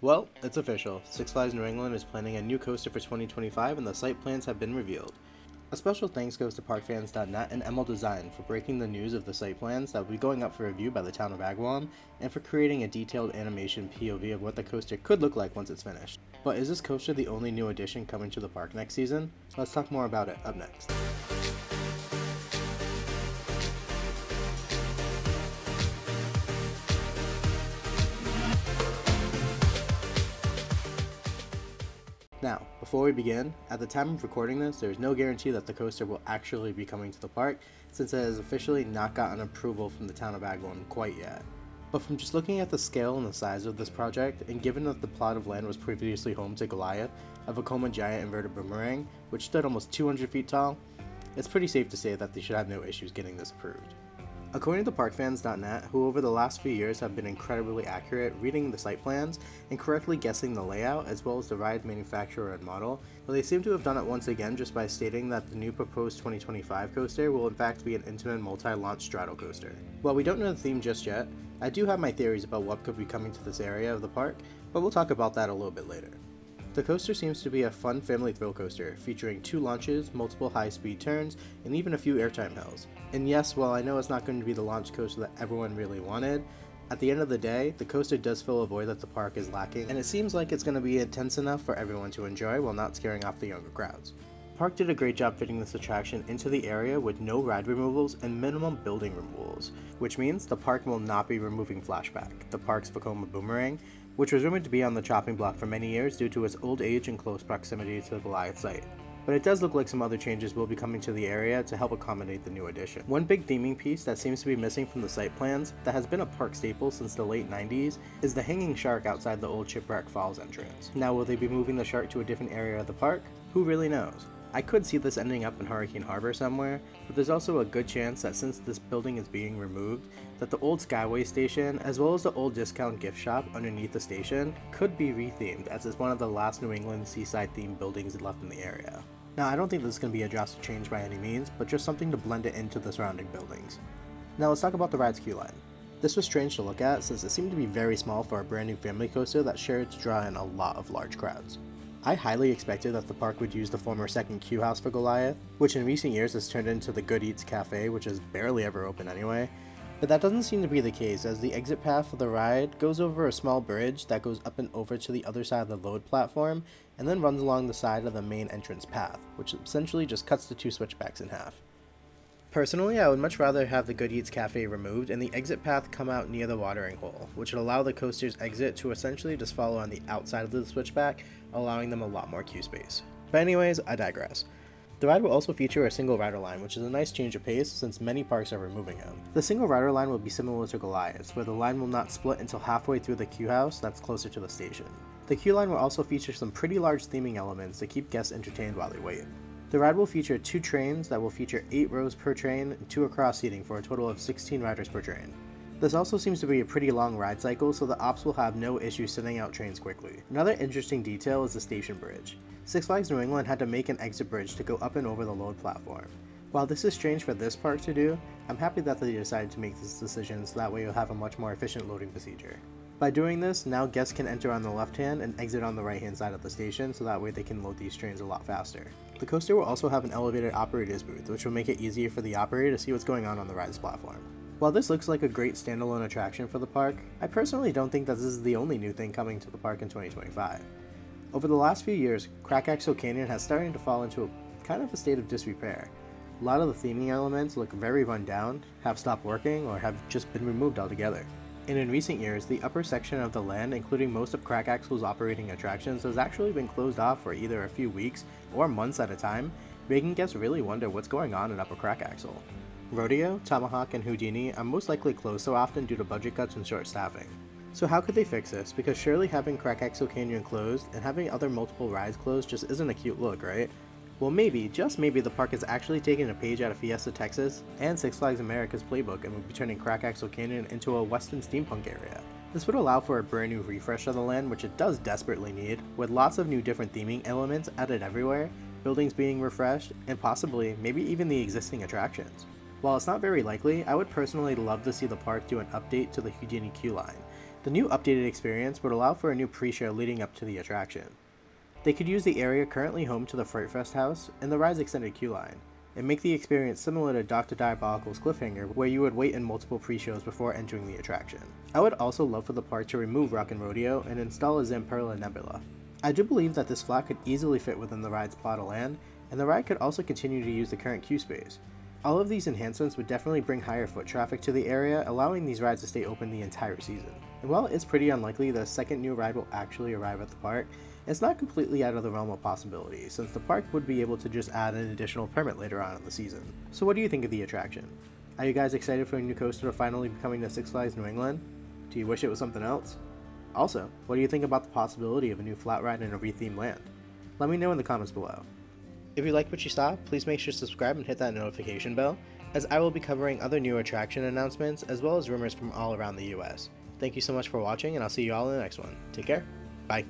Well, it's official. Six Flags New England is planning a new coaster for 2025 and the site plans have been revealed. A special thanks goes to parkfans.net and ML Design for breaking the news of the site plans that will be going up for review by the town of Agawam, and for creating a detailed animation POV of what the coaster could look like once it's finished. But is this coaster the only new addition coming to the park next season? Let's talk more about it up next. Now, before we begin, at the time of recording this, there is no guarantee that the coaster will actually be coming to the park, since it has officially not gotten approval from the town of Agawam quite yet. But from just looking at the scale and the size of this project, and given that the plot of land was previously home to Goliath, a Vekoma giant inverted boomerang, which stood almost 200 feet tall, it's pretty safe to say that they should have no issues getting this approved. According to parkfans.net, who over the last few years have been incredibly accurate reading the site plans and correctly guessing the layout as well as the ride manufacturer and model, but they seem to have done it once again just by stating that the new proposed 2025 coaster will in fact be an Intamin multi-launch straddle coaster. While we don't know the theme just yet, I do have my theories about what could be coming to this area of the park, but we'll talk about that a little bit later. The coaster seems to be a fun family thrill coaster, featuring 2 launches, multiple high-speed turns, and even a few airtime hills. And yes, while I know it's not going to be the launch coaster that everyone really wanted, at the end of the day, the coaster does fill a void that the park is lacking, and it seems like it's going to be intense enough for everyone to enjoy while not scaring off the younger crowds. The park did a great job fitting this attraction into the area with no ride removals and minimum building removals, which means the park will not be removing Flashback, the park's Vekoma boomerang, which was rumored to be on the chopping block for many years due to its old age and close proximity to the Goliath site. But it does look like some other changes will be coming to the area to help accommodate the new addition. One big theming piece that seems to be missing from the site plans, that has been a park staple since the late 90s, is the hanging shark outside the old Shipwreck Falls entrance. Now, will they be moving the shark to a different area of the park? Who really knows? I could see this ending up in Hurricane Harbor somewhere, but there's also a good chance that since this building is being removed, that the old Skyway station, as well as the old discount gift shop underneath the station, could be rethemed, as it's one of the last New England seaside themed buildings left in the area. Now, I don't think this is going to be a drastic change by any means, but just something to blend it into the surrounding buildings. Now let's talk about the ride's queue line. This was strange to look at since it seemed to be very small for a brand new family coaster that's sure to draw in a lot of large crowds. I highly expected that the park would use the former second queue house for Goliath, which in recent years has turned into the Good Eats Cafe, which is barely ever open anyway, but that doesn't seem to be the case, as the exit path for the ride goes over a small bridge that goes up and over to the other side of the load platform, and then runs along the side of the main entrance path, which essentially just cuts the 2 switchbacks in half. Personally, I would much rather have the Good Eats Cafe removed and the exit path come out near the watering hole, which would allow the coaster's exit to essentially just follow on the outside of the switchback, allowing them a lot more queue space. But anyways, I digress. The ride will also feature a single rider line, which is a nice change of pace since many parks are removing them. The single rider line will be similar to Goliath's, where the line will not split until halfway through the queue house that's closer to the station. The queue line will also feature some pretty large theming elements to keep guests entertained while they wait. The ride will feature 2 trains that will feature 8 rows per train and 2 across seating for a total of 16 riders per train. This also seems to be a pretty long ride cycle, so the ops will have no issue sending out trains quickly. Another interesting detail is the station bridge. Six Flags New England had to make an exit bridge to go up and over the load platform. While this is strange for this park to do, I'm happy that they decided to make this decision so that way you'll have a much more efficient loading procedure. By doing this, now guests can enter on the left hand and exit on the right hand side of the station, so that way they can load these trains a lot faster. The coaster will also have an elevated operator's booth, which will make it easier for the operator to see what's going on the ride's platform. While this looks like a great standalone attraction for the park, I personally don't think that this is the only new thing coming to the park in 2025. Over the last few years, Crack Axle Canyon has started to fall into a kind of a state of disrepair. A lot of the theming elements look very run down, have stopped working, or have just been removed altogether. And in recent years, the upper section of the land, including most of Crack Axle's operating attractions, has actually been closed off for either a few weeks or months at a time, making guests really wonder what's going on in Upper Crack Axle. Rodeo, Tomahawk, and Houdini are most likely closed so often due to budget cuts and short staffing. So how could they fix this? Because surely having Crack Axle Canyon closed and having other multiple rides closed just isn't a cute look, right? Well, maybe, just maybe, the park is actually taking a page out of Fiesta Texas and Six Flags America's playbook and will be turning Crack Axle Canyon into a Western steampunk area. This would allow for a brand new refresh of the land, which it does desperately need, with lots of new different theming elements added everywhere, buildings being refreshed, and possibly, maybe even the existing attractions. While it's not very likely, I would personally love to see the park do an update to the Houdini queue line. The new updated experience would allow for a new pre-show leading up to the attraction. They could use the area currently home to the Fright Fest house and the ride's extended queue line, and make the experience similar to Dr. Diabolical's Cliffhanger, where you would wait in multiple pre-shows before entering the attraction. I would also love for the park to remove Rockin' Rodeo and install a Zamperla Nebula. I do believe that this flat could easily fit within the ride's plot of land, and the ride could also continue to use the current queue space. All of these enhancements would definitely bring higher foot traffic to the area, allowing these rides to stay open the entire season. And while it's pretty unlikely the second new ride will actually arrive at the park, it's not completely out of the realm of possibility, since the park would be able to just add an additional permit later on in the season. So what do you think of the attraction? Are you guys excited for a new coaster to finally be coming to Six Flags New England? Do you wish it was something else? Also, what do you think about the possibility of a new flat ride in a rethemed land? Let me know in the comments below. If you like what you saw, please make sure to subscribe and hit that notification bell, as I will be covering other new attraction announcements as well as rumors from all around the US. Thank you so much for watching, and I'll see you all in the next one. Take care. Bye.